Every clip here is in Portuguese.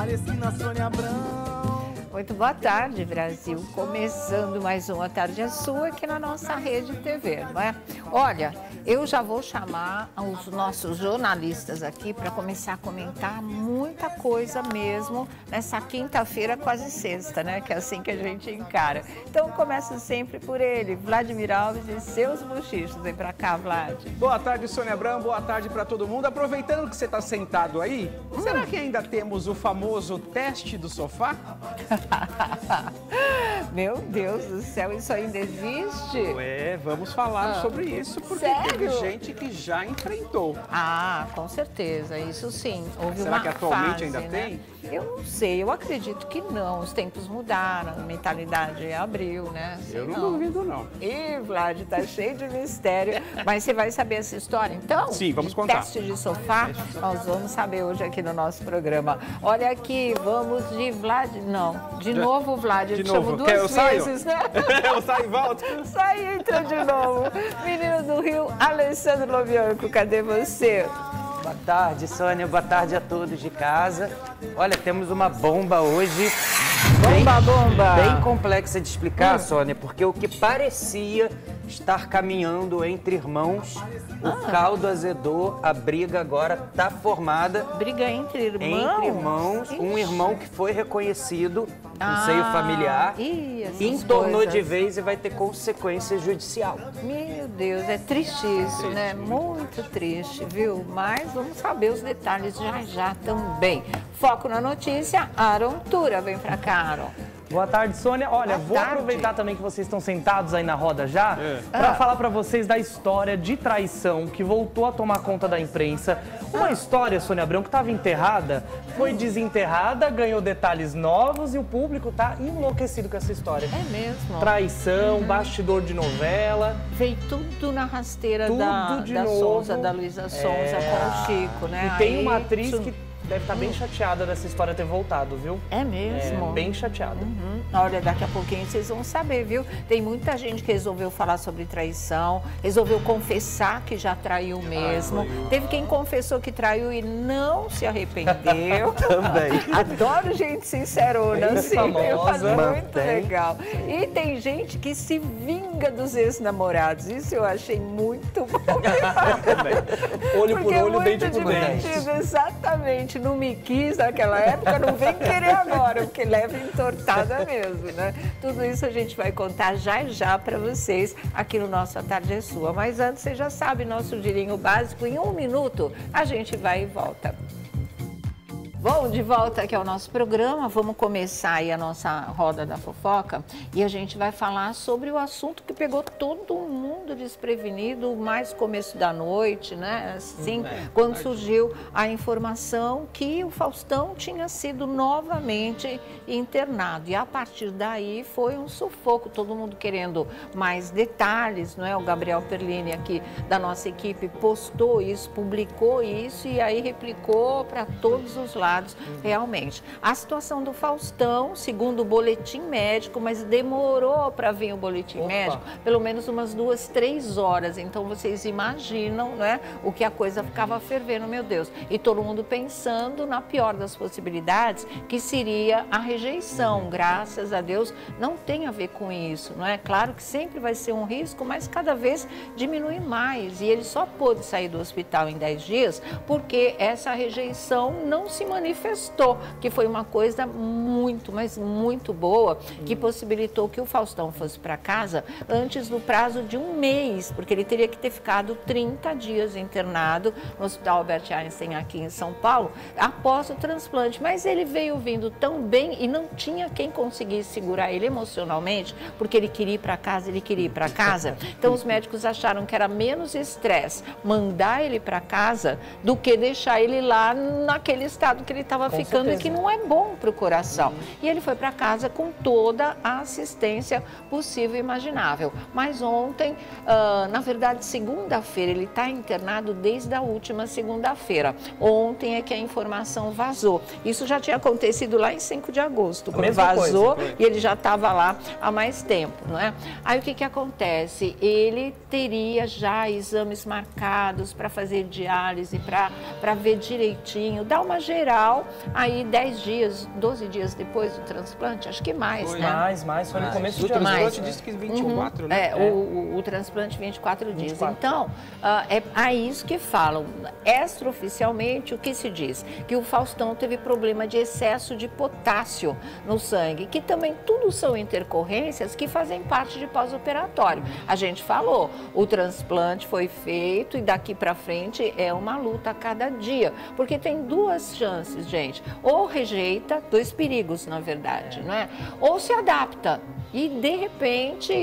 Teresina, Sônia Abrão. Muito boa tarde, Brasil. Começando mais uma Tarde é Sua aqui na nossa rede TV, não é? Olha, eu já vou chamar os nossos jornalistas aqui para começar a comentar muita coisa mesmo nessa quinta-feira, quase sexta, né? Que é assim que a gente encara. Então, começo sempre por ele, Vladimir Alves e seus bochichos. Vem para cá, Vlad. Boa tarde, Sônia Abrão. Boa tarde para todo mundo. Aproveitando que você está sentado aí, será que ainda temos o famoso teste do sofá? Meu Deus do céu, isso ainda existe? Ué, vamos falar sobre isso, porque teve gente que já enfrentou. Ah, com certeza, isso sim. Houve Será uma que atualmente fase, ainda né? tem? Eu não sei, eu acredito que não. Os tempos mudaram, a mentalidade abriu, né? Sei Eu não duvido, não. Ih, Vlad, tá cheio de mistério. Mas você vai saber essa história, então? Sim, vamos de contar. Teste de sofá, nós vamos saber hoje aqui no nosso programa. Olha aqui, vamos de Vlad... Não, de novo Vlad, eu te chamo duas vezes, né? Eu saio e volto. Sai e entra de novo. Menino do Rio, Alessandro Lobianco, cadê você? Boa tarde, Sônia. Boa tarde a todos de casa. Olha, temos uma bomba hoje. Bomba! Bem complexa de explicar, Sônia, porque o que parecia estar caminhando entre irmãos, o caldo azedou, a briga agora está formada. Briga entre irmãos? Entre irmãos, um Ixi. irmão que foi reconhecido no seio familiar, essas entornou coisas. de vez e vai ter consequência judicial. Meu Deus, é triste isso, né? Muito triste, viu? Mas vamos saber os detalhes já também. Foco na notícia, Aron Tura, vem pra cá, Aron. Boa tarde, Sônia. Olha, Boa vou tarde. aproveitar também que vocês estão sentados aí na roda já, para falar para vocês da história de traição que voltou a tomar conta da imprensa. Uma história, Sônia Abrão, que estava enterrada, foi desenterrada, ganhou detalhes novos e o público tá enlouquecido com essa história. É mesmo? Traição, bastidor de novela. Veio tudo na rasteira Tudo da de novo. Souza, da Luísa Sonza com o Chico, né? E tem Aí, uma atriz isso- que deve estar bem chateada dessa história ter voltado, viu? É mesmo? É, bem chateada. Olha, daqui a pouquinho vocês vão saber, viu? Tem muita gente que resolveu falar sobre traição, resolveu confessar que já traiu mesmo. Teve quem confessou que traiu e não se arrependeu. Também. Adoro gente sincerona, Bem assim, famosa. eu acho muito Mantém. legal. E tem gente que se vinga dos ex-namorados. Isso eu achei muito bom. Olho por Porque é olho, muito dente por dente. divertido, exatamente. Não me quis naquela época, não vem querer agora, porque leva entortada mesmo, né? Tudo isso a gente vai contar já para vocês aqui no nosso A Tarde é Sua. Mas antes, você já sabe, nosso girinho básico, em 1 minuto, a gente vai e volta. Bom, de volta aqui ao nosso programa, vamos começar aí a nossa roda da fofoca e a gente vai falar sobre o assunto que pegou todo mundo desprevenido, mais começo da noite, né? Assim, quando surgiu a informação que o Faustão tinha sido novamente internado. E a partir daí foi um sufoco, todo mundo querendo mais detalhes, não é? O Gabriel Perlini aqui da nossa equipe postou isso, publicou isso e aí replicou para todos os lados. Realmente. A situação do Faustão, segundo o boletim médico, mas demorou para vir o boletim médico, pelo menos umas 2, 3 horas. Então vocês imaginam, né, o que a coisa ficava fervendo, meu Deus. E todo mundo pensando na pior das possibilidades, que seria a rejeição. Graças a Deus, não tem a ver com isso, não é? Claro que sempre vai ser um risco, mas cada vez diminui mais. E ele só pôde sair do hospital em 10 dias porque essa rejeição não se manifestou, que foi uma coisa muito, mas muito boa, que possibilitou que o Faustão fosse para casa antes do prazo de 1 mês, porque ele teria que ter ficado 30 dias internado no Hospital Albert Einstein aqui em São Paulo, após o transplante. Mas ele veio vindo tão bem e não tinha quem conseguisse segurar ele emocionalmente, porque ele queria ir para casa, ele queria ir para casa. Então os médicos acharam que era menos estresse mandar ele para casa do que deixar ele lá naquele estado que ele estava ficando certeza. e que não é bom para o coração. E ele foi para casa com toda a assistência possível e imaginável. Mas ontem, na verdade, segunda-feira, ele está internado desde a última segunda-feira. Ontem é que a informação vazou. Isso já tinha acontecido lá em 5 de agosto, quando mesma vazou coisa. e ele já estava lá há mais tempo, não é? Aí o que acontece? Ele teria já exames marcados para fazer diálise, para ver direitinho, dar uma geral hospital, aí 10 dias, 12 dias depois do transplante, acho que mais, né? Mais, foi no começo O de abril. transplante disse que 24, né? O transplante 24 dias. Então, é a isso que falam. Extraoficialmente, o que se diz? Que o Faustão teve problema de excesso de potássio no sangue, que também tudo são intercorrências que fazem parte de pós-operatório. A gente falou, o transplante foi feito e daqui para frente é uma luta a cada dia, porque tem duas chances, gente. Ou rejeita, dois perigos, na verdade, não é? Ou se adapta. E, de repente,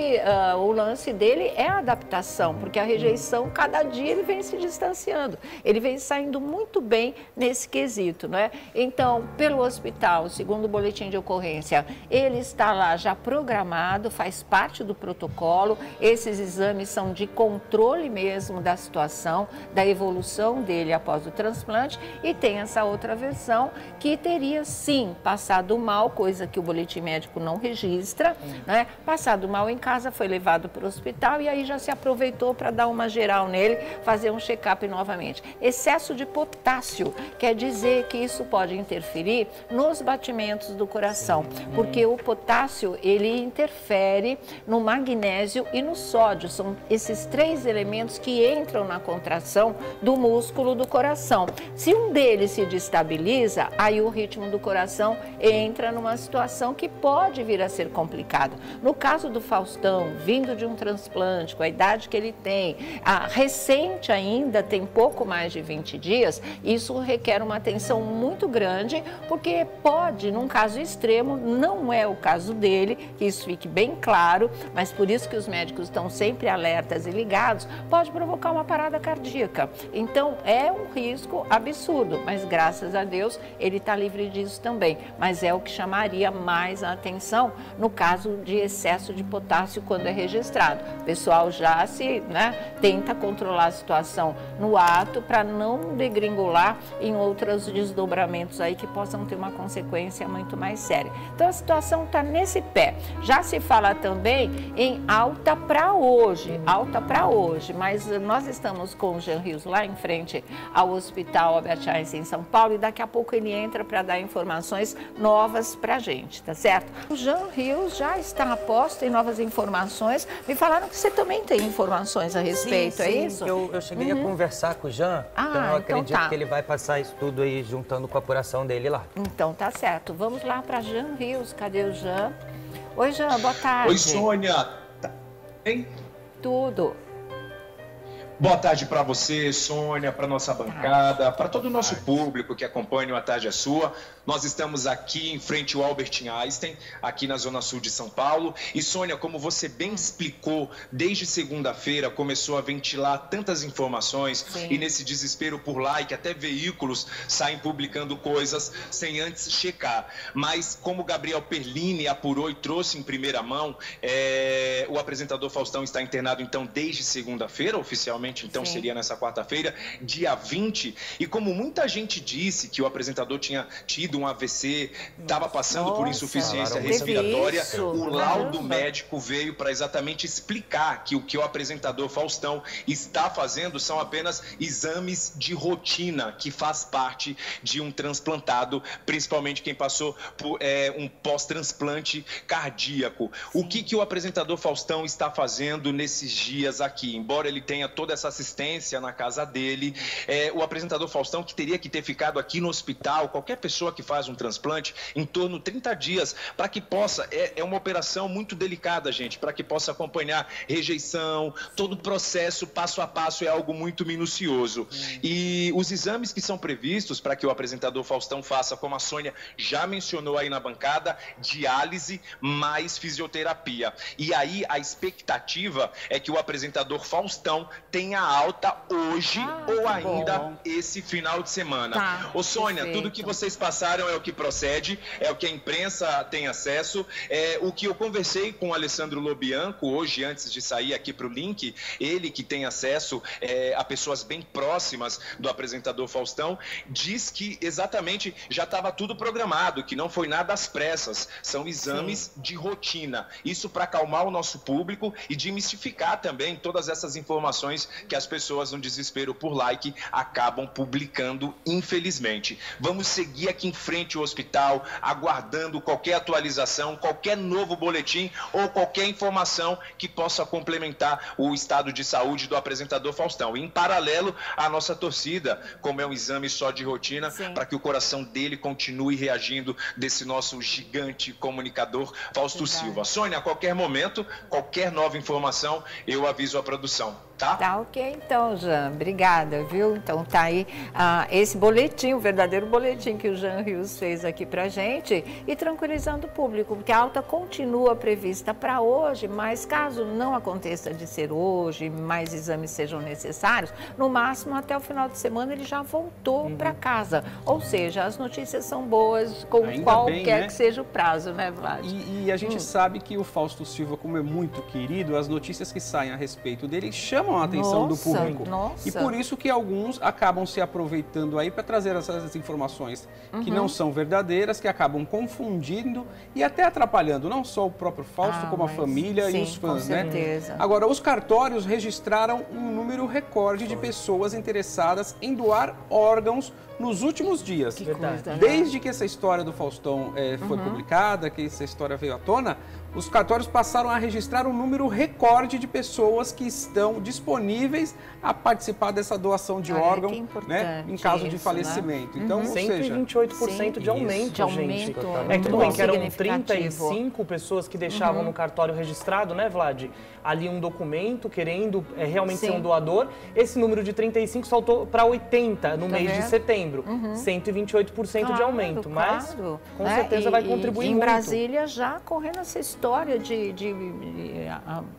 o lance dele é a adaptação, porque a rejeição, cada dia, ele vem se distanciando. Ele vem saindo muito bem nesse quesito, não é? Então, pelo hospital, segundo o boletim de ocorrência, ele está lá já programado, faz parte do protocolo. Esses exames são de controle mesmo da situação, da evolução dele após o transplante. E tem essa outra versão que teria, sim, passado mal, coisa que o boletim médico não registra, né? Passado mal em casa, foi levado para o hospital e aí já se aproveitou para dar uma geral nele, fazer um check-up novamente. Excesso de potássio quer dizer que isso pode interferir nos batimentos do coração, porque o potássio, ele interfere no magnésio e no sódio. São esses três elementos que entram na contração do músculo do coração. Se um deles se destabiliza, aí o ritmo do coração entra numa situação que pode vir a ser complicada. No caso do Faustão, vindo de um transplante, com a idade que ele tem, recente ainda, tem pouco mais de 20 dias, isso requer uma atenção muito grande, porque pode, num caso extremo, não é o caso dele, que isso fique bem claro, mas por isso que os médicos estão sempre alertas e ligados, pode provocar uma parada cardíaca. Então, é um risco absurdo, mas graças a Deus, ele está livre disso também. Mas é o que chamaria mais a atenção no caso de excesso de potássio quando é registrado. O pessoal já tenta controlar a situação no ato para não degringolar em outros desdobramentos aí que possam ter uma consequência muito mais séria. Então a situação está nesse pé. Já se fala também em alta para hoje, mas nós estamos com o Jean Rios lá em frente ao Hospital Albert Einstein em São Paulo e daqui a pouco ele entra para dar informações novas para a gente, tá certo? O Jean Rios já está a posto em novas informações. Me falaram que você também tem informações a respeito, é isso? Eu cheguei a conversar com o Jean, então eu acredito que ele vai passar isso tudo aí, juntando com a apuração dele lá. Então tá certo. Vamos lá para Jean Rios. Cadê o Jean? Oi, Jean, boa tarde. Oi, Sônia. Tá bem? Tudo. Boa tarde para você, Sônia, para nossa bancada, para todo o nosso público que acompanha o A Tarde é Sua. Nós estamos aqui em frente ao Albert Einstein, aqui na Zona Sul de São Paulo. E, Sônia, como você bem explicou, desde segunda-feira começou a ventilar tantas informações. Sim. E nesse desespero por like, até veículos saem publicando coisas sem antes checar. Mas, como o Gabriel Perlini apurou e trouxe em primeira mão, o apresentador Faustão está internado, então, desde segunda-feira, oficialmente. Então, sim, seria nessa quarta-feira, dia 20. E como muita gente disse que o apresentador tinha tido um AVC, estava passando por insuficiência respiratória, o laudo médico veio para exatamente explicar que o que o apresentador Faustão está fazendo são apenas exames de rotina, que faz parte de um transplantado, principalmente quem passou por um pós-transplante cardíaco. Sim. O que o apresentador Faustão está fazendo nesses dias aqui? Embora ele tenha toda essa assistência na casa dele, o apresentador Faustão, que teria que ter ficado aqui no hospital, qualquer pessoa que faz um transplante, em torno de 30 dias, para que possa, é uma operação muito delicada, gente, para que possa acompanhar rejeição, todo o processo, passo a passo, é algo muito minucioso. E os exames que são previstos para que o apresentador Faustão faça, como a Sônia já mencionou aí na bancada, diálise mais fisioterapia. E aí a expectativa é que o apresentador Faustão tenha alta hoje ou ainda esse final de semana. Ô, Sônia, tudo que vocês passaram mostraram é o que procede, é o que a imprensa tem acesso. O que eu conversei com o Alessandro Lobianco hoje, antes de sair aqui para o link, ele que tem acesso a pessoas bem próximas do apresentador Faustão, diz que exatamente já estava tudo programado, que não foi nada às pressas, são exames de rotina. Isso para acalmar o nosso público e demistificar também todas essas informações que as pessoas, no desespero por like, acabam publicando, infelizmente. Vamos seguir aqui em frente ao hospital, aguardando qualquer atualização, qualquer novo boletim ou qualquer informação que possa complementar o estado de saúde do apresentador Faustão. E, em paralelo, a nossa torcida, como é um exame só de rotina, para que o coração dele continue reagindo desse nosso gigante comunicador Fausto Silva. Sônia, a qualquer momento, qualquer nova informação, eu aviso a produção. Tá ok, então, Jean. Obrigada, viu? Então, tá aí esse boletim, o verdadeiro boletim que o Jean Rios fez aqui pra gente e tranquilizando o público, porque a alta continua prevista para hoje, mas caso não aconteça de ser hoje, mais exames sejam necessários, no máximo até o final de semana ele já voltou para casa. Ou seja, as notícias são boas com ainda qualquer bem, né? Que seja o prazo, né, Vlad? E a gente sabe que o Fausto Silva, como é muito querido, as notícias que saem a respeito dele chamam a atenção do público. E por isso que alguns acabam se aproveitando aí para trazer essas informações que não são verdadeiras, que acabam confundindo e até atrapalhando não só o próprio Fausto, como a família e os fãs, né? Agora, os cartórios registraram um número recorde de pessoas interessadas em doar órgãos nos últimos dias. Que coisa, né? Desde que essa história do Faustão foi publicada, que essa história veio à tona, os cartórios passaram a registrar um número recorde de pessoas que estão disponíveis a participar dessa doação de órgão, né, em caso de falecimento. Né? Então, ou 128% de aumento, gente. Tudo bem que eram 35 pessoas que deixavam no cartório registrado, né, Vlad? Ali um documento querendo realmente ser um doador. Esse número de 35 saltou para 80 no mês de setembro. 128% de aumento, mas com certeza vai contribuir muito. Em Brasília já correndo essa história de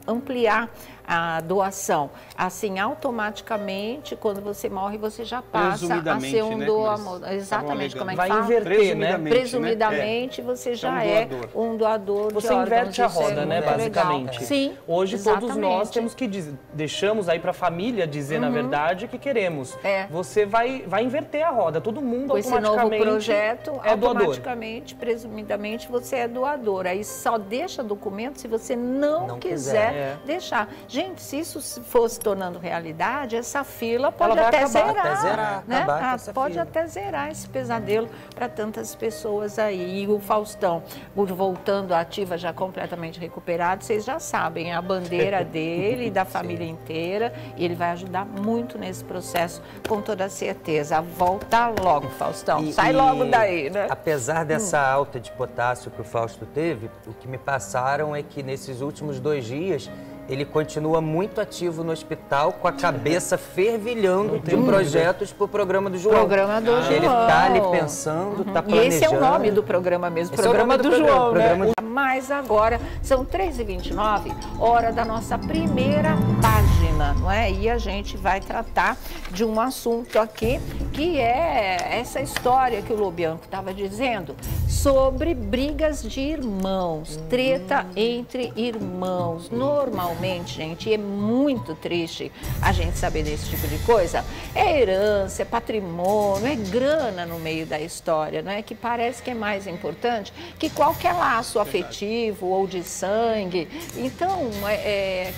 ampliar a doação. Assim, automaticamente, quando você morre, você já passa a ser um doador. Exatamente, como é que vai fala? inverter, né? Presumidamente, você já é um doador de órgãos. Você inverte a roda, né, basicamente. Sim, hoje todos nós temos que deixamos aí para a família dizer, na verdade, que queremos. Você vai inverter a roda, todo mundo com esse novo projeto, é automaticamente, presumidamente, você é doador. Aí só deixa documento se você não quiser deixar. Gente, se isso fosse tornando realidade, essa fila pode até zerar, né? Pode até zerar esse pesadelo para tantas pessoas aí. E o Faustão, voltando à ativa, já completamente recuperado, vocês já sabem, a bandeira dele e da família inteira, e ele vai ajudar muito nesse processo, com toda certeza. Volta logo, Faustão. Sai logo daí, né? Apesar dessa alta de potássio que o Fausto teve, o que me passaram é que nesses últimos 2 dias ele continua muito ativo no hospital, com a cabeça fervilhando de projetos para o programa do João. Programa do João. Ele está ali pensando, está planejando. E esse é o nome do programa mesmo, programa do João, né? Mas agora, são 3h29, hora da nossa primeira página, não é? E a gente vai tratar de um assunto aqui, que é essa história que o Lobianco estava dizendo, sobre brigas de irmãos, treta entre irmãos. Normalmente, gente, é muito triste a gente saber desse tipo de coisa. É herança, é patrimônio, é grana no meio da história, não é? Que parece que é mais importante que qualquer laço afetivo ou de sangue. Então,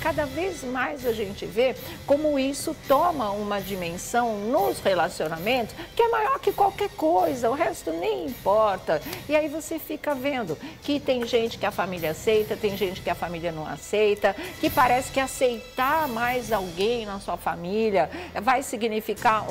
cada vez mais a gente vê como isso toma uma dimensão nos relacionamentos que é maior que qualquer coisa, o resto nem importa. E aí você fica vendo que tem gente que a família aceita, tem gente que a família não aceita, que parece que aceitar mais alguém na sua família vai significar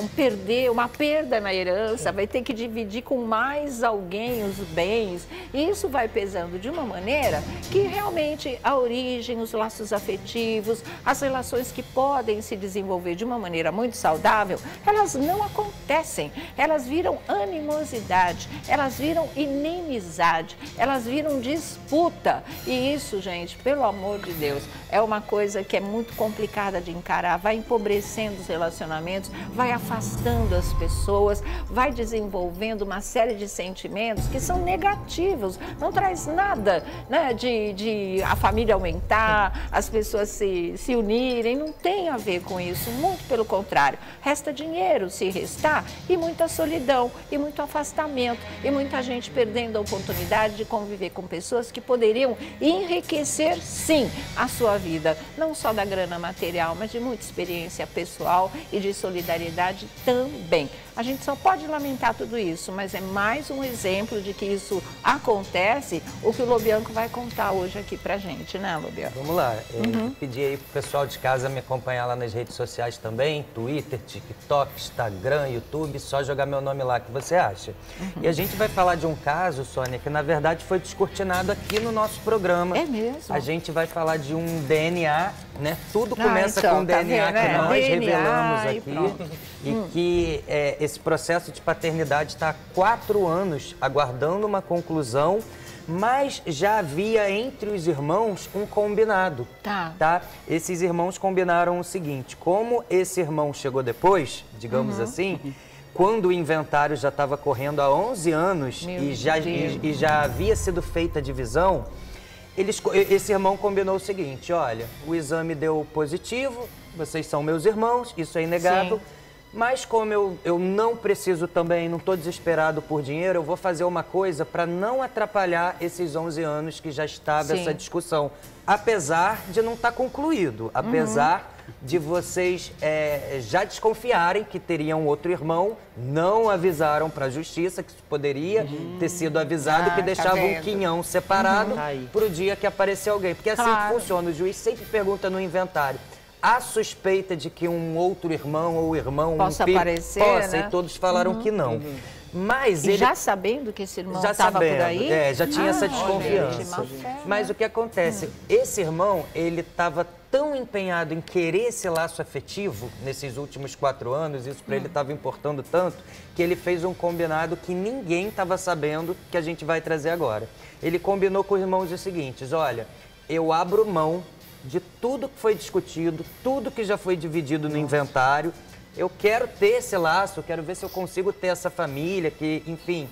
uma perda na herança, vai ter que dividir com mais alguém os bens. E isso vai pesando de uma maneira que realmente a origem, os laços afetivos, as relações que podem se desenvolver de uma maneira muito saudável, elas não acontecem. Elas viram animosidade, elas viram inimizade, elas viram disputa. E isso, gente, pelo amor de Deus, é uma coisa que é muito complicada de encarar, vai empobrecendo os relacionamentos, vai afastando as pessoas, vai desenvolvendo uma série de sentimentos que são negativos, não traz nada, né, de a família aumentar, as pessoas se unirem, não tem a ver com isso, muito pelo contrário. Resta dinheiro, se restar, e muita solidão, e muito afastamento, e muita gente perdendo a oportunidade de conviver com pessoas que poderiam enriquecer, sim, a sua vida, não só da grana material, mas de muita experiência pessoal e de solidariedade também. A gente só pode lamentar tudo isso, mas é mais um exemplo de que isso acontece, o que o Lobianco vai contar hoje aqui pra gente, né, Lobianco? Vamos lá, pedir aí pro pessoal de casa me acompanhar lá nas redes sociais também, Twitter, TikTok, Instagram, YouTube, só jogar meu nome lá, que você acha. E a gente vai falar de um caso, Sônia, que na verdade foi descortinado aqui no nosso programa. É mesmo? A gente vai falar de um DNA, né? Tudo começa com DNA que nós revelamos aqui. E que esse processo de paternidade está há 4 anos aguardando uma conclusão, mas já havia entre os irmãos um combinado. Tá? Esses irmãos combinaram o seguinte: como esse irmão chegou depois, digamos assim, quando o inventário já estava correndo há 11 anos e já havia sido feita a divisão, esse irmão combinou o seguinte: olha, o exame deu positivo, vocês são meus irmãos, isso é inegável. Sim. Mas como eu não preciso também, não estou desesperado por dinheiro, eu vou fazer uma coisa para não atrapalhar esses 11 anos que já estava essa discussão. Apesar de não estar concluído, apesar de vocês já desconfiarem que teriam outro irmão, não avisaram para a justiça que isso poderia ter sido avisado, que deixava um quinhão separado para o dia que aparecer alguém. Porque assim que funciona, o juiz sempre pergunta no inventário: há suspeita de que um outro irmão ou irmão possa aparecer, né? E todos falaram que não. Mas ele... já sabendo que esse irmão estava por aí? Já tinha essa desconfiança. Mas o que acontece? Esse irmão, ele estava tão empenhado em querer esse laço afetivo nesses últimos 4 anos, isso para ele estava importando tanto, que ele fez um combinado que ninguém estava sabendo, que a gente vai trazer agora. Ele combinou com os irmãos o seguinte: olha, eu abro mão de tudo que foi discutido, tudo que já foi dividido no inventário. Eu quero ter esse laço, eu quero ver se eu consigo ter essa família, que, enfim,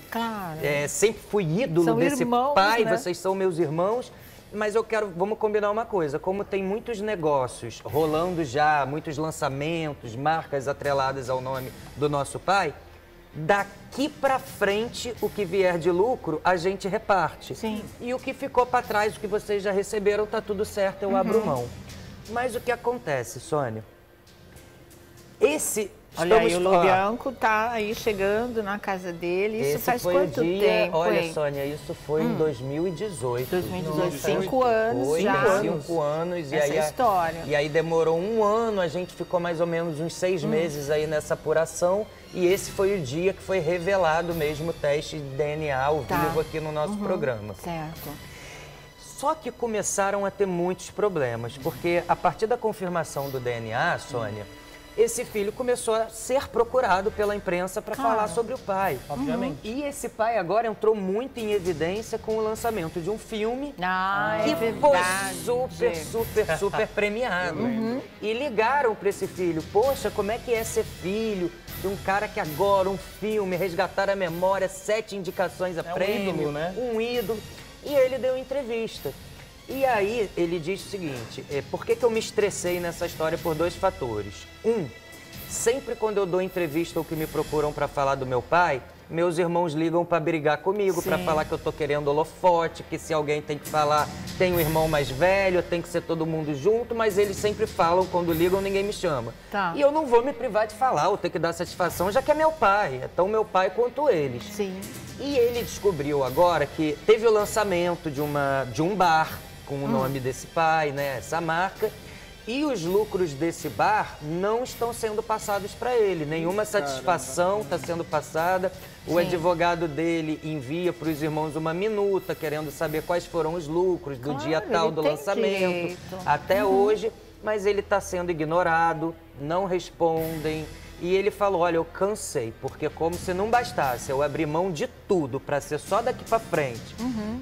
sempre fui ídolo desse pai, né? Vocês são meus irmãos, mas eu quero, vamos combinar uma coisa, como tem muitos negócios rolando já, muitos lançamentos, marcas atreladas ao nome do nosso pai, daqui pra frente, o que vier de lucro, a gente reparte. Sim. E o que ficou pra trás, o que vocês já receberam, tá tudo certo, eu abro mão. Mas o que acontece, Sônia? Olha aí, o Lobianco tá aí chegando na casa dele. Isso faz quanto tempo? Olha, Sônia, isso foi em 2018. 2018, 5 anos já. 5 anos. Essa história. E aí demorou 1 ano, a gente ficou mais ou menos uns 6 meses aí nessa apuração. E esse foi o dia que foi revelado mesmo o teste de DNA ao vivo aqui no nosso programa. Certo. Só que começaram a ter muitos problemas, porque a partir da confirmação do DNA, Sônia, esse filho começou a ser procurado pela imprensa para falar sobre o pai. Obviamente. E esse pai agora entrou muito em evidência com o lançamento de um filme que foi super premiado. E ligaram para esse filho: poxa, como é que é ser filho de um cara que agora, um filme, resgatar a memória, 7 indicações a prêmio, um ídolo, né? Um ídolo. E ele deu entrevista. E aí ele diz o seguinte: por que eu me estressei nessa história? Por 2 fatores. Sempre quando eu dou entrevista ou que me procuram para falar do meu pai, meus irmãos ligam para brigar comigo, para falar que eu tô querendo holofote, que se alguém tem que falar, tem um irmão mais velho, tem que ser todo mundo junto, mas eles sempre falam, quando ligam, ninguém me chama. E eu não vou me privar de falar, ou ter que dar satisfação, já que é meu pai, é tão meu pai quanto eles. Sim. E ele descobriu agora que teve o lançamento de um bar com o nome desse pai, né, essa marca, e os lucros desse bar não estão sendo passados para ele. Nenhuma satisfação está sendo passada. O advogado dele envia para os irmãos uma minuta, querendo saber quais foram os lucros do dia tal do lançamento até hoje. mas ele está sendo ignorado, não respondem. E ele falou, olha, eu cansei, porque como se não bastasse eu abrir mão de tudo para ser só daqui para frente.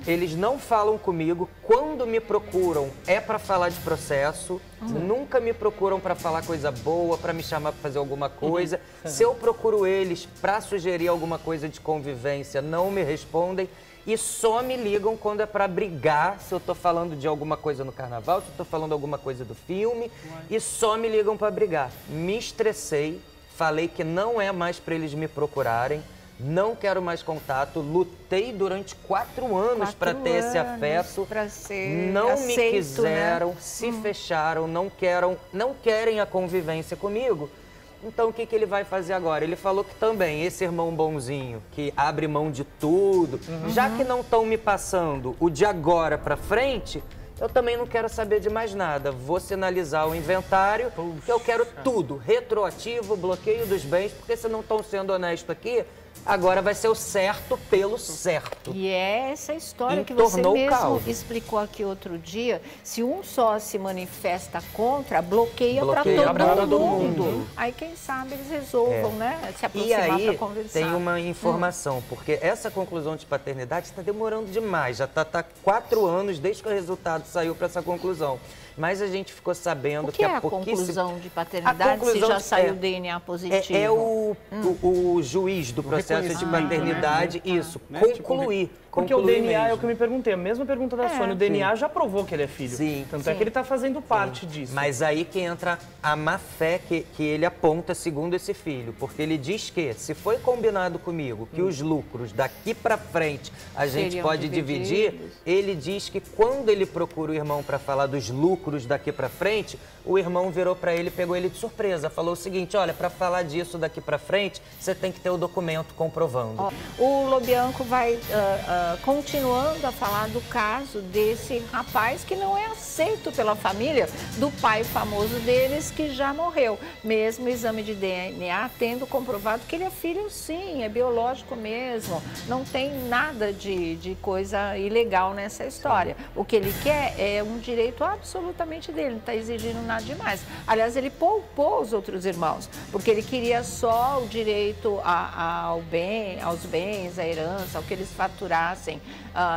Eles não falam comigo, quando me procuram é para falar de processo, nunca me procuram para falar coisa boa, para me chamar para fazer alguma coisa. Se eu procuro eles para sugerir alguma coisa de convivência, não me respondem. E só me ligam quando é para brigar, se eu tô falando de alguma coisa no carnaval, se eu tô falando alguma coisa do filme, e só me ligam para brigar. Me estressei, falei que não é mais para eles me procurarem, não quero mais contato, lutei durante 4 anos para ter esse afeto, não aceito, me quiseram, né? Se fecharam, não querem a convivência comigo. Então, o que ele vai fazer agora? Ele falou que também, esse irmão bonzinho, que abre mão de tudo, já que não estão me passando o de agora para frente, eu também não quero saber de mais nada. Vou sinalizar o inventário, que eu quero tudo, retroativo, bloqueio dos bens, porque se não estão sendo honestos aqui, agora vai ser o certo pelo certo. E é essa história que você mesmo explicou aqui outro dia. Se um só se manifesta contra, bloqueia para todo mundo. Aí, quem sabe, eles resolvam, né? Se aproximar para conversar. Tem uma informação, porque essa conclusão de paternidade está demorando demais. Já está 4 anos desde que o resultado saiu para essa conclusão. Mas a gente ficou sabendo que a conclusão de paternidade, se já saiu DNA positivo? É o juiz do processo de paternidade, isso, concluir. Porque o DNA é o que eu me perguntei, a mesma pergunta da Sônia, o DNA já provou que ele é filho. Sim. Tanto é que ele está fazendo parte disso. Mas aí que entra a má fé que ele aponta segundo esse filho, porque ele diz que, se foi combinado comigo que os lucros daqui para frente a gente pode dividir, ele diz que quando ele procura o irmão para falar dos lucros daqui para frente, o irmão virou para ele, pegou ele de surpresa, falou o seguinte, olha, para falar disso daqui para frente, você tem que ter o documento comprovando. O Lobianco vai continuando a falar do caso desse rapaz que não é aceito pela família do pai famoso deles, que já morreu. Mesmo o exame de DNA tendo comprovado que ele é filho, sim, é biológico mesmo. Não tem nada de coisa ilegal nessa história. O que ele quer é um direito absolutamente dele, não está exigindo nada demais. Aliás, ele poupou os outros irmãos, porque ele queria só o direito aos bens, à herança, ao que eles faturassem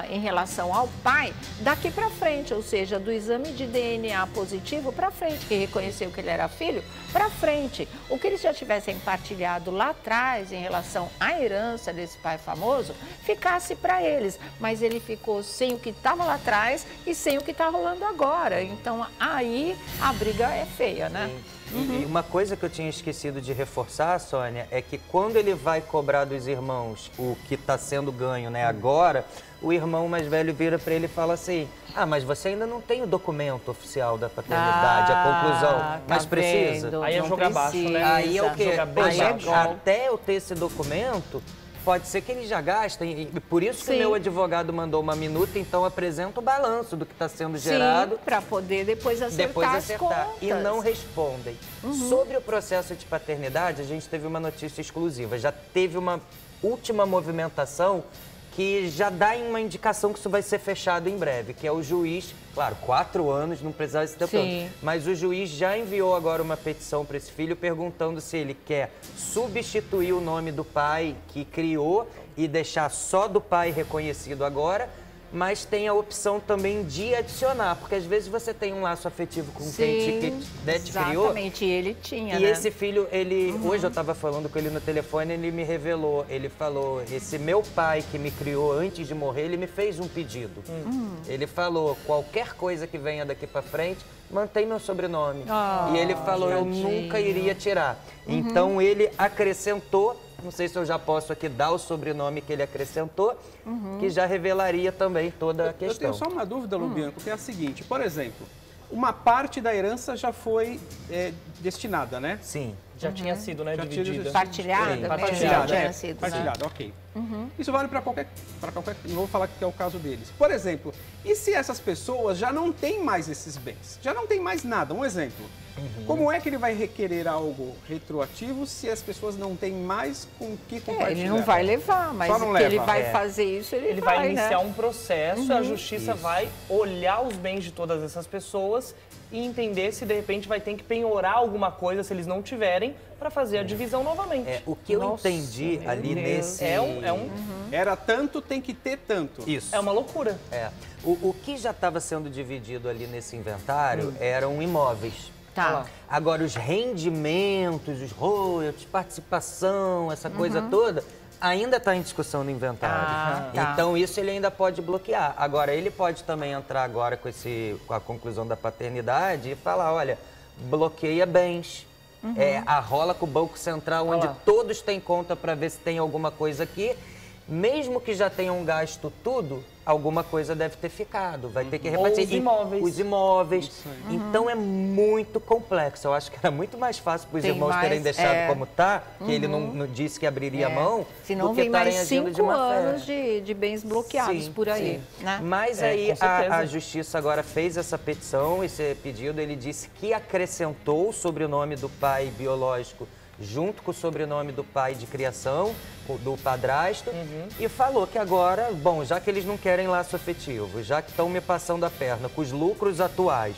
em relação ao pai, daqui para frente, ou seja, do exame de DNA positivo para frente, que reconheceu que ele era filho, para frente. O que eles já tivessem partilhado lá atrás em relação à herança desse pai famoso, ficasse para eles, mas ele ficou sem o que estava lá atrás e sem o que está rolando agora. Então, aí a briga é feia, né? E uma coisa que eu tinha esquecido de reforçar, Sônia, é que quando ele vai cobrar dos irmãos o que está sendo ganho, né, agora, o irmão mais velho vira para ele e fala assim, mas você ainda não tem o documento oficial da paternidade, a conclusão, mas precisa. Aí é jogar baixo, né? Aí é o quê? Até eu ter esse documento, pode ser que eles já gastem, e por isso que o meu advogado mandou uma minuta, então apresenta o balanço do que está sendo gerado. Para poder depois acertar as contas. E não respondem. Sobre o processo de paternidade, a gente teve uma notícia exclusiva. Já teve uma última movimentação que já dá uma indicação que isso vai ser fechado em breve, que é o juiz, claro, 4 anos, não precisava esse tempo todo, mas o juiz já enviou agora uma petição para esse filho perguntando se ele quer substituir o nome do pai que criou e deixar só do pai reconhecido agora, mas tem a opção também de adicionar, porque às vezes você tem um laço afetivo com quem te criou. Exatamente, ele tinha, E esse filho, hoje eu estava falando com ele no telefone, ele me revelou, ele falou, esse meu pai que me criou antes de morrer, ele me fez um pedido. Ele falou, qualquer coisa que venha daqui para frente, mantém meu sobrenome. E ele falou, eu nunca iria tirar. Então ele acrescentou, não sei se eu já posso aqui dar o sobrenome que ele acrescentou, que já revelaria também toda a questão. Eu tenho só uma dúvida, Lobianco, que é a seguinte, por exemplo, uma parte da herança já foi destinada, né? Sim. Já tinha sido, né, dividida. Partilhada, Partilhada, tinha sido. Partilhada, ok. Isso vale para qualquer... Não vou falar que é o caso deles. Por exemplo, e se essas pessoas já não têm mais esses bens? Já não tem mais nada. Um exemplo. Como é que ele vai requerer algo retroativo se as pessoas não têm mais com o que compartilhar? Ele não vai levar, mas que ele vai fazer isso, ele vai iniciar um processo, a justiça vai olhar os bens de todas essas pessoas e entender se de repente vai ter que penhorar alguma coisa, se eles não tiverem, para fazer a divisão novamente. O que eu entendi ali nesse... Era tanto, tem que ter tanto. Isso. É uma loucura. O que já estava sendo dividido ali nesse inventário eram imóveis. Tá. Agora, os rendimentos, os royalties, participação, essa coisa toda, ainda está em discussão no inventário. Então, isso ele ainda pode bloquear. Agora, ele pode também entrar agora com a conclusão da paternidade e falar, olha, bloqueia bens, arrola com o Banco Central, onde todos têm conta para ver se tem alguma coisa aqui. Mesmo que já tenham gasto tudo, alguma coisa deve ter ficado. Vai ter que repartir. Os imóveis. Então é muito complexo. Eu acho que era muito mais fácil para os irmãos terem deixado como tá, que ele não disse que abriria a mão, senão vem mais 5 anos de bens bloqueados por aí. Né? Mas aí a Justiça agora fez essa petição, esse pedido. Ele disse que acrescentou o sobrenome do pai biológico junto com o sobrenome do pai de criação, do padrasto, e falou que agora, bom, já que eles não querem laço afetivo, já que estão me passando a perna com os lucros atuais,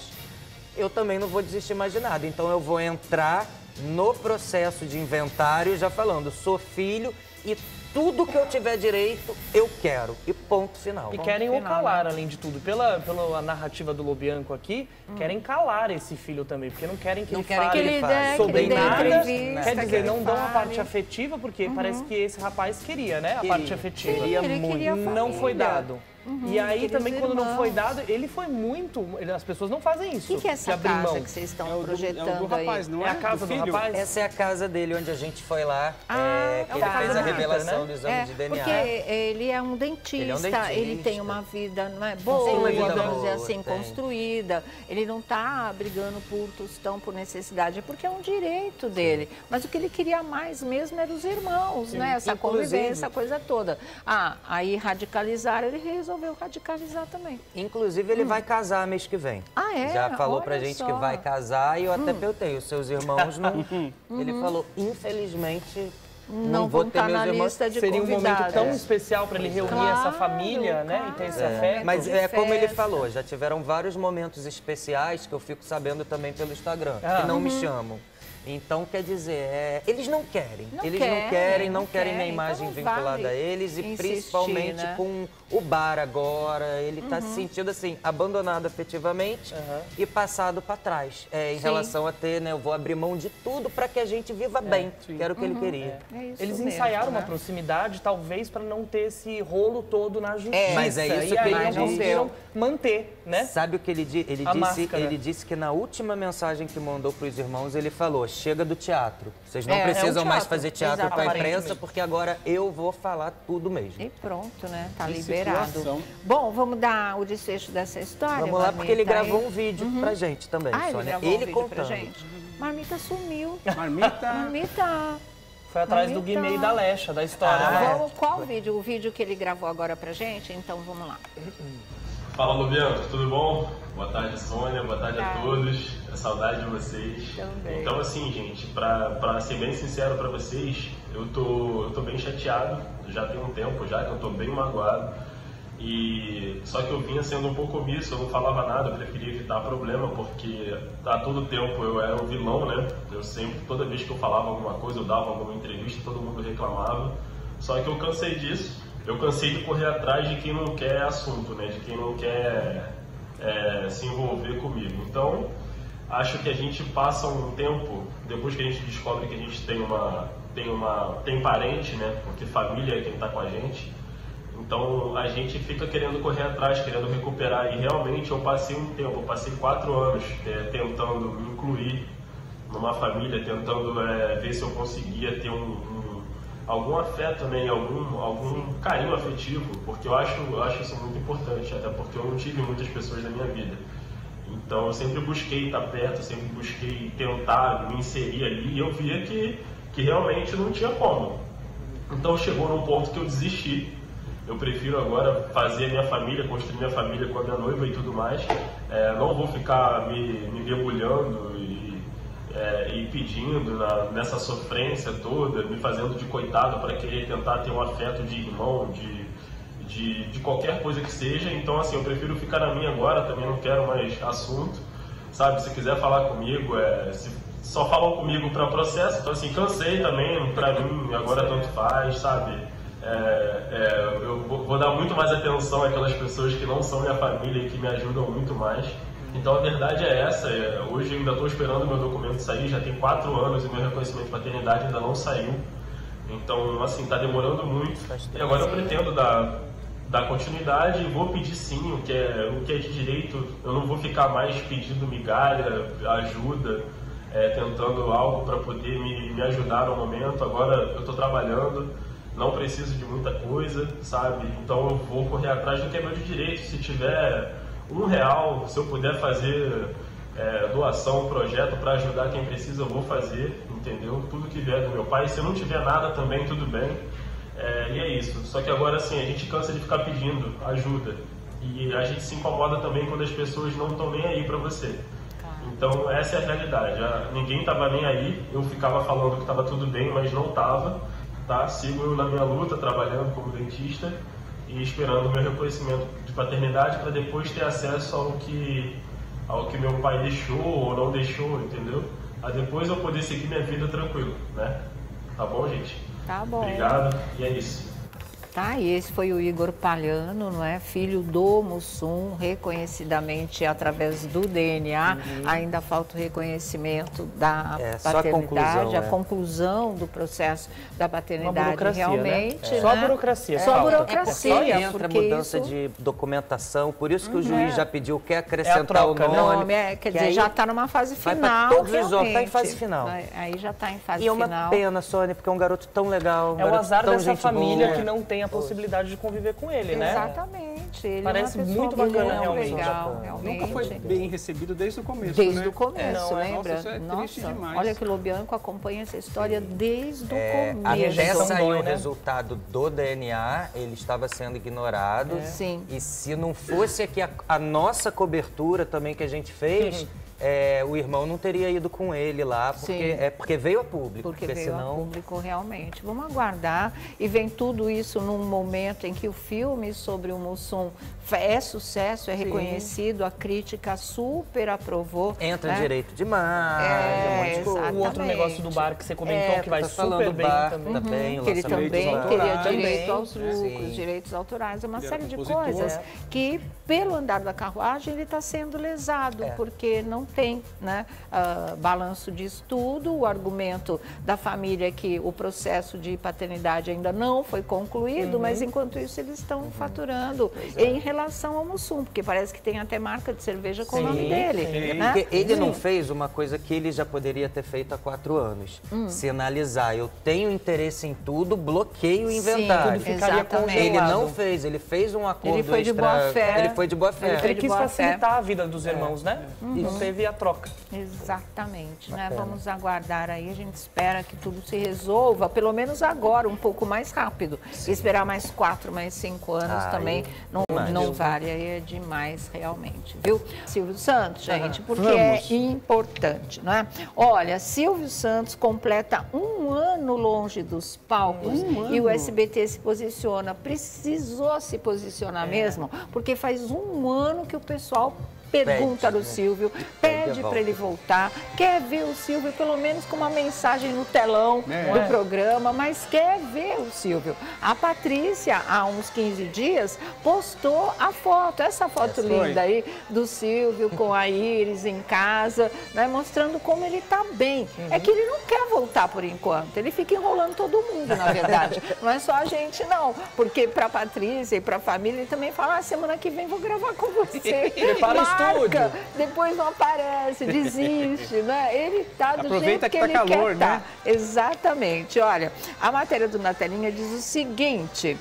eu também não vou desistir mais de nada. Então eu vou entrar no processo de inventário já falando, sou filho e tudo que eu tiver direito, eu quero. E ponto final. E querem o calar, além de tudo. Pela narrativa do Lobianco aqui, querem calar esse filho também, porque não querem que ele fale sobre nada. Quer dizer, não dão a parte afetiva, porque parece que esse rapaz queria, né? A parte afetiva. Queria muito. Não foi dado. E aí também, quando não foi dado, ele foi muito... As pessoas não fazem isso. O que é essa casa que vocês estão projetando aí? É o do rapaz, não é? É a casa do rapaz? Essa é a casa dele, onde a gente foi lá. Que ele fez a revelação do exame de DNA. Porque ele é um dentista, ele tem uma vida boa, vamos dizer assim, construída. Ele não está brigando por tostão, por necessidade, porque é um direito dele. Mas o que ele queria mais mesmo era os irmãos, né? Essa convivência, essa coisa toda. Aí radicalizar, ele resolveu radicalizar também. Inclusive, ele vai casar mês que vem. Já falou pra gente que vai casar e eu até perguntei, os seus irmãos não... Ele falou, infelizmente... Não vou ter meus irmãos. Seria um momento tão especial para ele reunir essa família, né? E ter esse afeto. Mas é como ele falou, já tiveram vários momentos especiais que eu fico sabendo também pelo Instagram, que não me chamam. Então, quer dizer, eles não querem. Não querem minha imagem vinculada a eles e principalmente com o bar agora. Ele está se sentindo assim, abandonado afetivamente e passado para trás. Em relação a ter, né, eu vou abrir mão de tudo para que a gente viva bem, que era o que ele queria. Eles ensaiaram uma proximidade, talvez, para não ter esse rolo todo na justiça. Mas é isso que ele conseguiram manter, né? Sabe o que ele disse? Ele disse que na última mensagem que mandou para os irmãos, ele falou, chega do teatro. Vocês não precisam mais fazer teatro com a imprensa, porque agora eu vou falar tudo mesmo. E pronto, né? Tá liberado. Bom, vamos dar o desfecho dessa história? Vamos lá, porque ele gravou um vídeo pra gente também, Sônia. Ele contando. Pra gente. Marmita sumiu. Marmita. Foi atrás do Guimê e da Lecha, da história. Qual vídeo? O vídeo que ele gravou agora pra gente? Então, vamos lá. Fala, Lobianco, tudo bom? Boa tarde, Sônia, boa tarde a todos. É saudade de vocês. Também. Então, assim, gente, pra ser bem sincero pra vocês, eu tô bem chateado. Já tem um tempo já que eu tô bem magoado. Só que eu vinha sendo um pouco omisso, eu não falava nada, eu preferia evitar problema, porque a todo tempo eu era o vilão, né? Eu sempre, toda vez que eu falava alguma coisa, eu dava alguma entrevista, todo mundo reclamava. Só que eu cansei disso. Eu cansei de correr atrás de quem não quer assunto, né? De quem não quer se envolver comigo. Então, acho que a gente passa um tempo, depois que a gente descobre que a gente tem parente, né? Porque família é quem está com a gente. Então, a gente fica querendo correr atrás, querendo recuperar. E realmente eu passei um tempo, eu passei 4 anos tentando me incluir numa família, tentando ver se eu conseguia ter algum afeto, né, algum carinho afetivo, porque eu acho isso muito importante, até porque eu não tive muitas pessoas na minha vida. Então eu sempre busquei estar perto, sempre busquei tentar me inserir ali, e eu via que realmente não tinha como. Então chegou num ponto que eu desisti. Eu prefiro agora fazer a minha família, construir minha família com a minha noiva e tudo mais. Não vou ficar me debulhando e pedindo nessa sofrência toda, me fazendo de coitado para querer tentar ter um afeto de irmão, de qualquer coisa que seja. Então, assim, eu prefiro ficar na minha agora, também não quero mais assunto, sabe? Se quiser falar comigo, só falam comigo para processo. Então, assim, cansei também, para mim, agora tanto faz, sabe? Eu vou dar muito mais atenção àquelas pessoas que não são minha família e que me ajudam muito mais. Então a verdade é essa, hoje eu ainda estou esperando o meu documento sair, já tem 4 anos e meu reconhecimento de paternidade ainda não saiu. Então, assim, está demorando muito. E agora eu pretendo dar continuidade e vou pedir sim o que é de direito. Eu não vou ficar mais pedindo migalha, ajuda, tentando algo para poder me ajudar no momento. Agora eu estou trabalhando, não preciso de muita coisa, sabe? Então eu vou correr atrás do que é meu de direito. Se tiver R$1, se eu puder fazer doação, projeto para ajudar quem precisa, eu vou fazer, entendeu? Tudo que vier do meu pai. Se eu não tiver nada também, tudo bem. E é isso. Só que agora, assim, a gente cansa de ficar pedindo ajuda. E a gente se incomoda também quando as pessoas não estão nem aí para você. Então, essa é a realidade. Ninguém estava nem aí. Eu ficava falando que estava tudo bem, mas não estava. Tá? Sigo eu na minha luta, trabalhando como dentista e esperando o meu reconhecimento de paternidade para depois ter acesso ao que meu pai deixou ou não deixou, entendeu? A depois eu poder seguir minha vida tranquilo, né? Tá bom, gente? Tá bom. Obrigado, e é isso. Tá, e esse foi o Igor Palhano, não é? Filho do Mussum, reconhecidamente através do DNA. Ainda falta o reconhecimento da paternidade, a conclusão do processo da paternidade realmente. Né? Só a burocracia. Só a burocracia. Só entra mudança de documentação, por isso que o juiz já pediu, quer acrescentar o nome. Quer dizer, já está numa fase final. Todos os órgãos, está em fase final. Aí já está em fase final. E é uma pena, Sônia, porque é um garoto tão legal. É o azar dessa família que não tem a possibilidade de conviver com ele, né? Exatamente. Ele parece muito bacana, realmente. Legal, Nunca foi bem recebido desde o começo, Desde né? o começo, lembra? Nossa, isso é triste demais. Olha que o Lobianco acompanha essa história desde o começo. Até sair o resultado do DNA, ele estava sendo ignorado. Sim. E se não fosse aqui a nossa cobertura também que a gente fez, o irmão não teria ido com ele lá, porque veio a público. Porque veio a público, realmente. Vamos aguardar. E vem tudo isso num momento em que o filme sobre o Mussum é sucesso, é reconhecido, a crítica super aprovou. Entra direito demais. O outro negócio do bar que você comentou, que vai super bem também. Que ele também teria direito aos lucros, direitos autorais, uma série de coisas que, pelo andar da carruagem, ele está sendo lesado, porque não tem balanço de estudo. O argumento da família é que o processo de paternidade ainda não foi concluído, mas enquanto isso eles estão faturando em relação ao Mussum, porque parece que tem até marca de cerveja com o nome dele. Né? Porque ele não fez uma coisa que ele já poderia ter feito há 4 anos. Sinalizar, eu tenho interesse em tudo, bloqueio o inventário. Tudo ficaria congelado. Ele não fez, ele fez um acordo Ele foi de boa fé. Ele foi de boa fé. Ele quis facilitar a vida dos irmãos, né? E não teve a troca. Exatamente, né? Vamos aguardar aí, a gente espera que tudo se resolva, pelo menos agora, um pouco mais rápido. Esperar mais 4, mais 5 anos também não vale, aí é demais realmente, viu? Silvio Santos, gente, porque é importante, não é? Olha, Silvio Santos completa 1 ano longe dos palcos e o SBT se posiciona, precisou se posicionar mesmo, porque faz 1 ano que o pessoal pergunta do Silvio, pede para ele voltar, quer ver o Silvio pelo menos com uma mensagem no telão do programa, mas quer ver o Silvio. A Patrícia, há uns 15 dias, postou a foto, essa foto linda aí do Silvio com a Iris em casa, né, mostrando como ele está bem. É que ele não quer voltar por enquanto, ele fica enrolando todo mundo, na verdade. Não é só a gente, não, porque para a Patrícia e para a família ele também fala, semana que vem vou gravar com você. Marca, depois não aparece, desiste, né? Ele tá do jeito que ele quer, né? Exatamente. Olha, a matéria do Na Telinha diz o seguinte: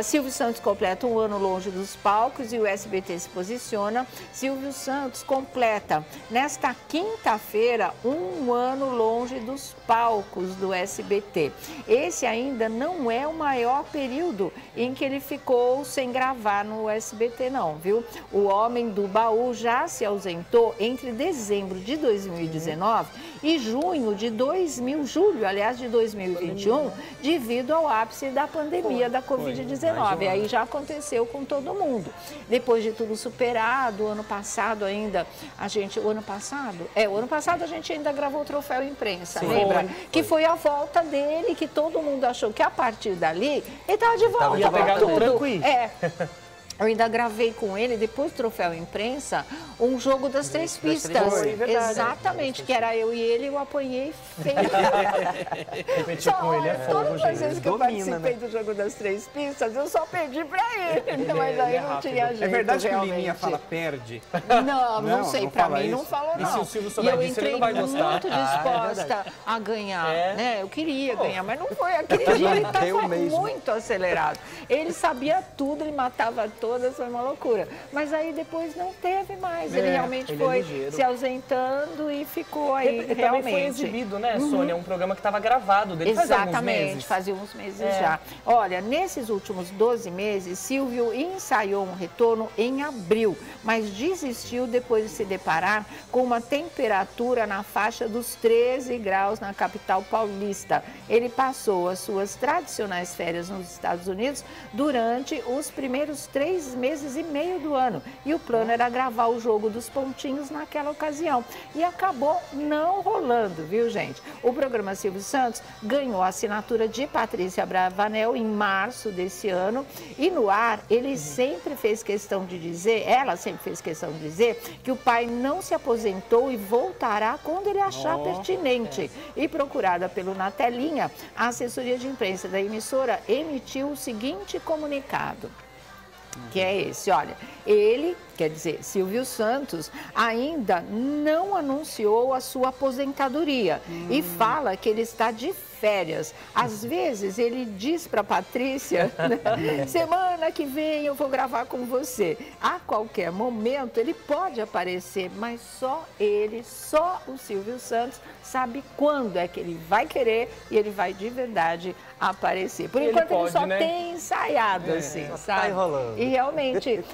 Silvio Santos completa 1 ano longe dos palcos e o SBT se posiciona. Silvio Santos completa, nesta quinta-feira, 1 ano longe dos palcos do SBT. Esse ainda não é o maior período em que ele ficou sem gravar no SBT, não, viu? O Homem do Baú já se ausentou entre dezembro de 2019 e julho de 2021, devido ao ápice da pandemia da Covid-19. Aí já aconteceu com todo mundo. Depois de tudo superado, ano passado ainda, o ano passado a gente ainda gravou o Troféu Imprensa, lembra? Que foi a volta dele, que todo mundo achou que a partir dali ele estava de volta. Ia pegar no tranco e... Eu ainda gravei com ele, depois do Troféu Imprensa, um jogo das 3 pistas. Exatamente, que era eu e ele, eu apanhei feio. Todas as vezes que eu participei do jogo das 3 pistas, eu só perdi pra ele. Mas aí não tinha jeito. É verdade que o Liminha fala perde? Não sei, pra mim não falou não. E se o Silvio souber disso, ele não vai gostar. Eu entrei muito disposta a ganhar, né? Eu queria ganhar, mas não foi. Aquele dia ele estava muito acelerado. Ele sabia tudo, ele matava todas, foi uma loucura. Mas aí depois não teve mais. Ele realmente foi se ausentando e ficou aí realmente. Também foi exibido, né, Sônia? Um programa que estava gravado dele fazia uns meses já. Olha, nesses últimos 12 meses, Silvio ensaiou um retorno em abril, mas desistiu depois de se deparar com uma temperatura na faixa dos 13 graus na capital paulista. Ele passou as suas tradicionais férias nos Estados Unidos durante os primeiros 3 meses e meio do ano. E o plano era gravar o Jogo dos Pontinhos naquela ocasião. E acabou não rolando, viu, gente? O programa Silvio Santos ganhou a assinatura de Patrícia Bravanel em março desse ano. E no ar, ela sempre fez questão de dizer que o pai não se aposentou e voltará quando ele achar pertinente. E procurada pelo Na Telinha, a assessoria de imprensa da emissora emitiu o seguinte comunicado. Que é esse, olha, ele, quer dizer, Silvio Santos, ainda não anunciou a sua aposentadoria e fala que ele está de férias. Às vezes ele diz para Patrícia, né, semana que vem eu vou gravar com você. A qualquer momento ele pode aparecer, mas só o Silvio Santos sabe quando é que ele vai querer e ele vai de verdade aparecer. Por enquanto ele só tem ensaiado, assim, sabe? Tá enrolando. E realmente,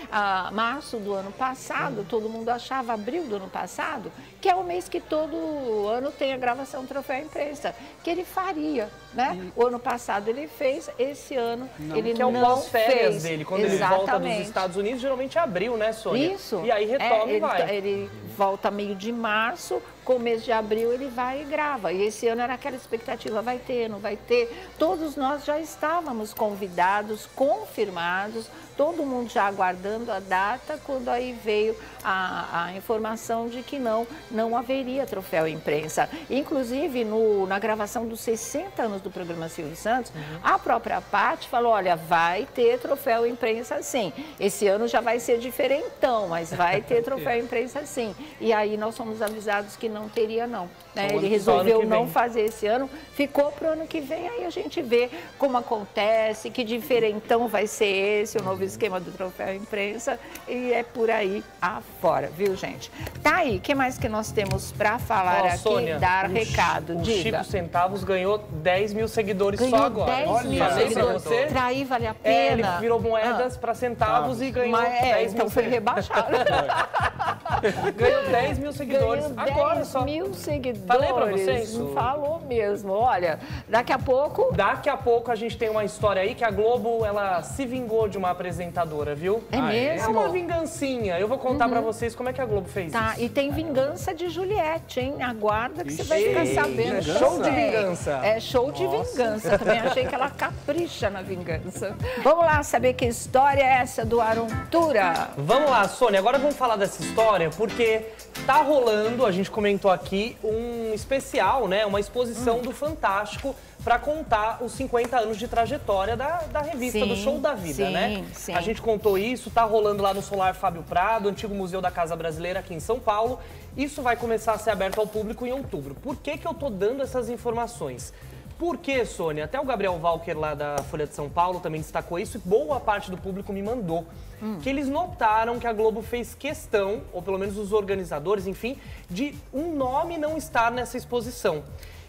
março do ano passado, todo mundo achava, abril do ano passado, que é o mês que todo ano tem a gravação do Troféu Imprensa, que ele faria, né? O ano passado ele fez, esse ano ele não fez. Que é o pós-férias dele, quando ele volta dos Estados Unidos, geralmente é abril, né, Sônia? Isso. E aí retoma e vai. Ele volta meio de março, começo de abril ele vai e grava. E esse ano era aquela expectativa, vai ter, não vai ter. Todos nós já estávamos convidados, confirmados, todo mundo já aguardando a data, quando aí veio a informação de que não haveria Troféu Imprensa. Inclusive, na gravação dos 60 anos do programa Silvio Santos, a própria Paty falou, olha, vai ter Troféu Imprensa sim. Esse ano já vai ser diferentão, mas vai ter Troféu Imprensa sim. E aí nós fomos avisados que não teria não. Né? Ele resolveu não fazer esse ano, ficou para o ano que vem, aí a gente vê como acontece, que diferentão vai ser esse, o novo esquema do Troféu Imprensa, e é por aí afora, viu, gente? Tá aí, o que mais que nós temos para falar aqui? Sônia, dar recado, o diga. Chico Centavos ganhou 10 mil seguidores ganhou só agora. 10 mil seguidores. Você? Trair vale a pena. Ele virou moedas para centavos e ganhou 10 mil. Então foi rebaixado. Ganhou 10 mil seguidores. Ganhou 10 agora só. mil seguidores. Falei pra vocês? Falou mesmo. Olha, daqui a pouco... Daqui a pouco a gente tem uma história aí que a Globo, ela se vingou de uma apresentadora, viu? É mesmo? É uma vingancinha. Eu vou contar pra vocês como é que a Globo fez isso. E tem vingança de Juliette, hein? Aguarda que você vai ficar sabendo. Show de vingança. É show de vingança. Também achei que ela capricha na vingança. Vamos lá saber que história é essa do Aruntura. Vamos lá, Sônia. Agora vamos falar dessa história porque tá rolando, a gente comentou aqui, um especial, né? Uma exposição do Fantástico para contar os 50 anos de trajetória da revista, do Show da Vida, né? Sim. A gente contou isso, tá rolando lá no Solar Fábio Prado, antigo Museu da Casa Brasileira aqui em São Paulo. Isso vai começar a ser aberto ao público em outubro. Por que eu tô dando essas informações? Por quê, Sônia? Até o Gabriel Walker, lá da Folha de São Paulo, também destacou isso, e boa parte do público me mandou. Que eles notaram que a Globo fez questão, ou pelo menos os organizadores, enfim, de um nome não estar nessa exposição.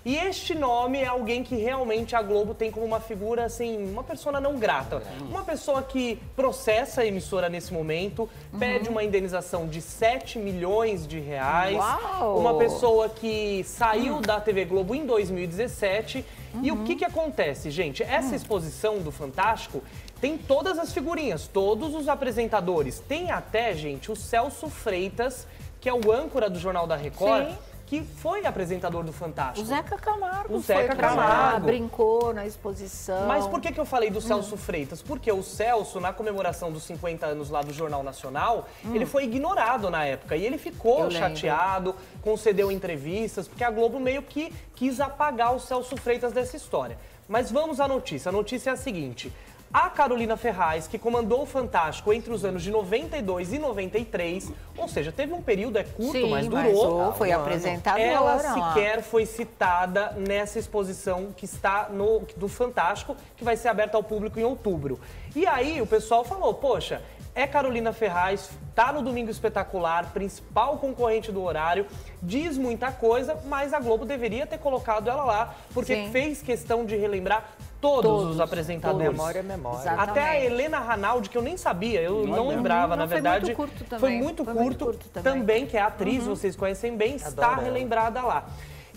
E este nome é alguém que realmente a Globo tem como uma figura, assim, uma persona não grata. Uma pessoa que processa a emissora nesse momento, pede uma indenização de 7 milhões de reais. Uau! Uma pessoa que saiu da TV Globo em 2017. E o que acontece, gente? Essa exposição do Fantástico tem todas as figurinhas, todos os apresentadores. Tem até, gente, o Celso Freitas, que é o âncora do Jornal da Record. Sim. Que foi apresentador do Fantástico. O Zeca Camargo. O Zeca Camargo. Brincou na exposição. Mas por que eu falei do Celso Freitas? Porque o Celso, na comemoração dos 50 anos lá do Jornal Nacional, ele foi ignorado na época. E ele ficou chateado, concedeu entrevistas, porque a Globo meio que quis apagar o Celso Freitas dessa história. Mas vamos à notícia. A notícia é a seguinte. A Carolina Ferraz, que comandou o Fantástico entre os anos de 92 e 93, ou seja, teve um período, curto, sim, mas durou. Foi apresentadora. Ela sequer foi citada nessa exposição que está do Fantástico, que vai ser aberta ao público em outubro. E aí o pessoal falou, poxa, é Carolina Ferraz, tá no Domingo Espetacular, principal concorrente do horário, diz muita coisa, mas a Globo deveria ter colocado ela lá, porque fez questão de relembrar todos os apresentadores. Memória é memória. Exatamente. Até a Helena Ranaldi, que eu nem sabia, eu não lembrava, na verdade. Foi muito curto também. Foi muito curto também, que é atriz, vocês conhecem bem, está relembrada lá.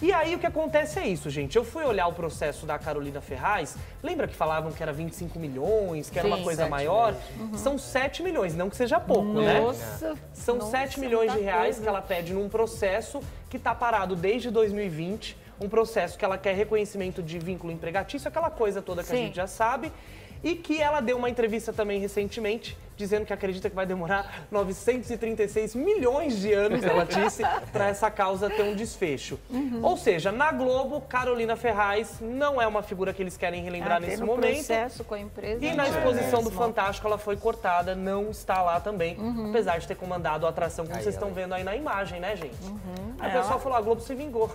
E aí o que acontece é isso, gente. Eu fui olhar o processo da Carolina Ferraz, lembra que falavam que era 25 milhões, que era uma coisa maior? São 7 milhões, não que seja pouco, né? São 7 milhões de reais que ela pede num processo que está parado desde 2020, um processo que ela quer reconhecimento de vínculo empregatício, aquela coisa toda que a gente já sabe, e que ela deu uma entrevista também recentemente, dizendo que acredita que vai demorar 936 milhões de anos, ela disse, para essa causa ter um desfecho. Ou seja, na Globo, Carolina Ferraz não é uma figura que eles querem relembrar nesse momento. Processo com a empresa. E na exposição do Fantástico ela foi cortada, não está lá também, apesar de ter comandado a atração, como vocês estão vendo aí na imagem, né, gente? Aí o pessoal falou, a Globo se vingou.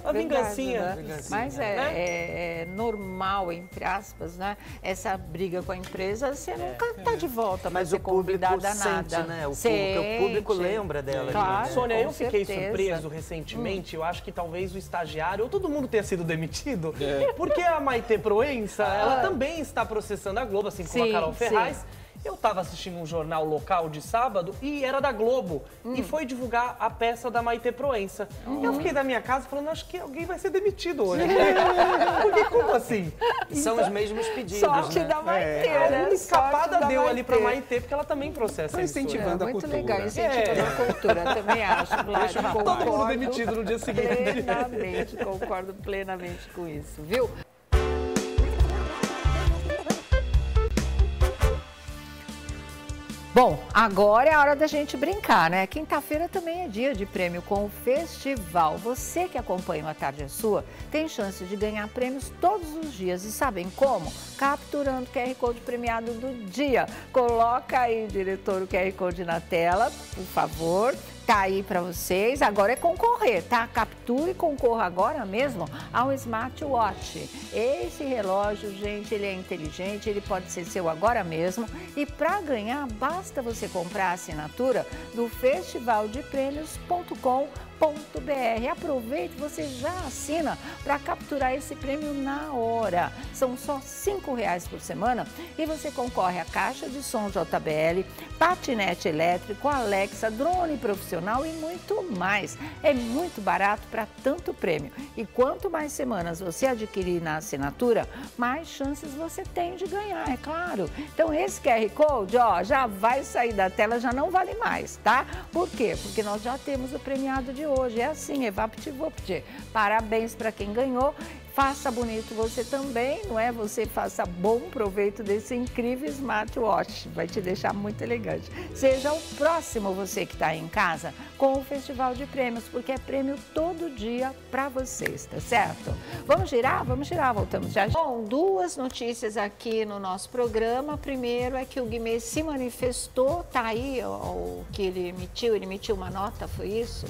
Uma vingancinha. Né? Mas é normal, entre aspas, né? Essa briga com a empresa, você nunca está de volta. Mas o público sente, né? O público lembra dela. Claro, Sônia, eu fiquei surpreso recentemente. Eu acho que talvez o estagiário, ou todo mundo tenha sido demitido, porque a Maitê Proença, ela também está processando a Globo, assim como a Carol Ferraz. Eu estava assistindo um jornal local de sábado e era da Globo. E foi divulgar a peça da Maitê Proença. Eu fiquei da minha casa falando, acho que alguém vai ser demitido hoje. Porque como assim? São os mesmos pedidos, sorte, né? da Maitê, né? Uma escapada deu ali pra Maitê, porque ela também processa isso. Incentivando a muito cultura. Legal, incentivando a cultura, também acho. Todo mundo demitido no dia seguinte. Plenamente, concordo plenamente com isso, viu? Bom, agora é a hora da gente brincar, né? Quinta-feira também é dia de prêmio com o festival. Você que acompanha o A Tarde é Sua tem chance de ganhar prêmios todos os dias. E sabem como? Capturando o QR Code premiado do dia. Coloca aí, diretor, o QR Code na tela, por favor. Tá aí para vocês, agora é concorrer, tá? Capture e concorra agora mesmo ao smartwatch. Esse relógio, gente, ele é inteligente, ele pode ser seu agora mesmo. E para ganhar, basta você comprar a assinatura do festivaldeprêmios.com.br. Aproveite, você já assina para capturar esse prêmio na hora. São só R$5 por semana e você concorre a caixa de som JBL, patinete elétrico, Alexa, drone profissional e muito mais. É muito barato para tanto prêmio. E quanto mais semanas você adquirir na assinatura, mais chances você tem de ganhar, é claro. Então esse QR Code, ó, já vai sair da tela, já não vale mais, tá? Por quê? Porque nós já temos o premiado de hoje. É assim, é VaptVupt. Parabéns para quem ganhou. Faça bonito você também, não é? Você faça bom proveito desse incrível smartwatch. Vai te deixar muito elegante. Seja o próximo você que está aí em casa com o Festival de Prêmios, porque é prêmio todo dia para vocês, tá certo? Vamos girar? Vamos girar, voltamos já. Bom, duas notícias aqui no nosso programa. Primeiro é que o Guimê se manifestou, tá aí o que ele emitiu uma nota, foi isso?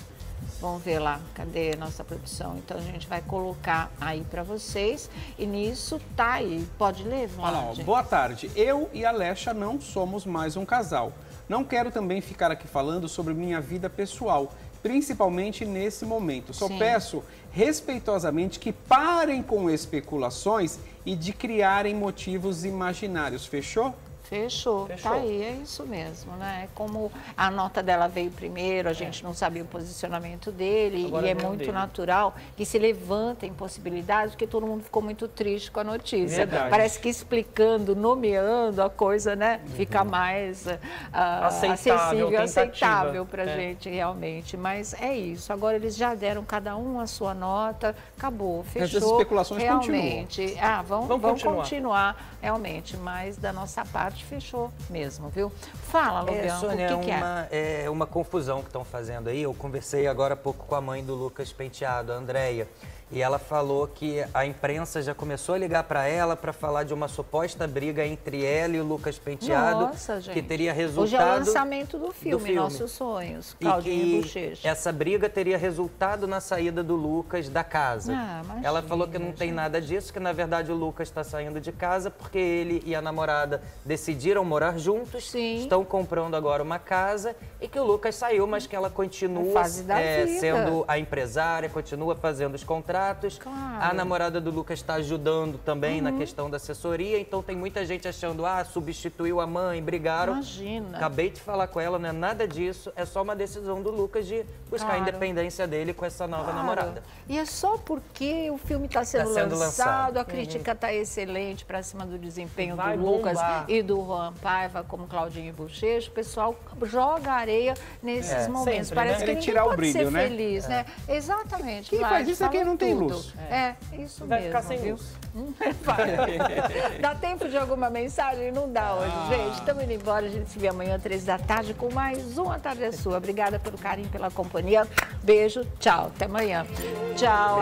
Vamos ver lá, cadê a nossa produção? Então a gente vai colocar aí para vocês. E nisso tá aí. Pode ler, Vlad? Boa tarde. Eu e a Alexa não somos mais um casal. Não quero também ficar aqui falando sobre minha vida pessoal, principalmente nesse momento. Só peço respeitosamente que parem com especulações e de criarem motivos imaginários. Fechou? Fechou, tá aí, é isso mesmo, né? Como a nota dela veio primeiro, a gente não sabia o posicionamento dele. Agora e é muito natural que se levantem possibilidades, porque todo mundo ficou muito triste com a notícia. Verdade. Parece que explicando, nomeando a coisa, né? Fica mais acessível, aceitável pra gente realmente. Mas é isso, agora eles já deram cada um a sua nota, acabou, fechou. Essas especulações realmente. continuam. Vamos continuar realmente, mas da nossa parte fechou mesmo, viu? Fala, Lobianco, Sônia, o que é? É uma confusão que estão fazendo aí. Eu conversei agora há pouco com a mãe do Lucas Penteado, a Andréia, e ela falou que a imprensa já começou a ligar para ela para falar de uma suposta briga entre ela e o Lucas Penteado. Nossa, gente. Que teria resultado... Hoje é o lançamento do filme Nossos Sonhos, Claudinha Bochecha. Essa briga teria resultado na saída do Lucas da casa. Ela falou que não tem nada disso, que na verdade o Lucas está saindo de casa porque ele e a namorada decidiram morar juntos, estão comprando agora uma casa e que o Lucas saiu, mas que ela continua sendo a empresária, continua fazendo os contratos. Claro. A namorada do Lucas está ajudando também na questão da assessoria, então tem muita gente achando, substituiu a mãe, brigaram. Imagina. Acabei de falar com ela, não é nada disso, é só uma decisão do Lucas de buscar a independência dele com essa nova namorada. E é só porque o filme está sendo lançado, a crítica está excelente para cima do desempenho do Lucas e do Juan Paiva como Claudinha Bochecha, o pessoal joga areia nesses momentos. Sempre, parece que tirar o brilho, ser feliz, né? Exatamente. Quem faz isso é quem não tem luz. Isso vai mesmo. Ficar sem viu? luz. Dá tempo de alguma mensagem? Não dá hoje, gente. Estamos indo embora. A gente se vê amanhã, 3 da tarde, com mais um A Tarde é Sua. Obrigada pelo carinho, pela companhia. Beijo, tchau. Até amanhã. Tchau.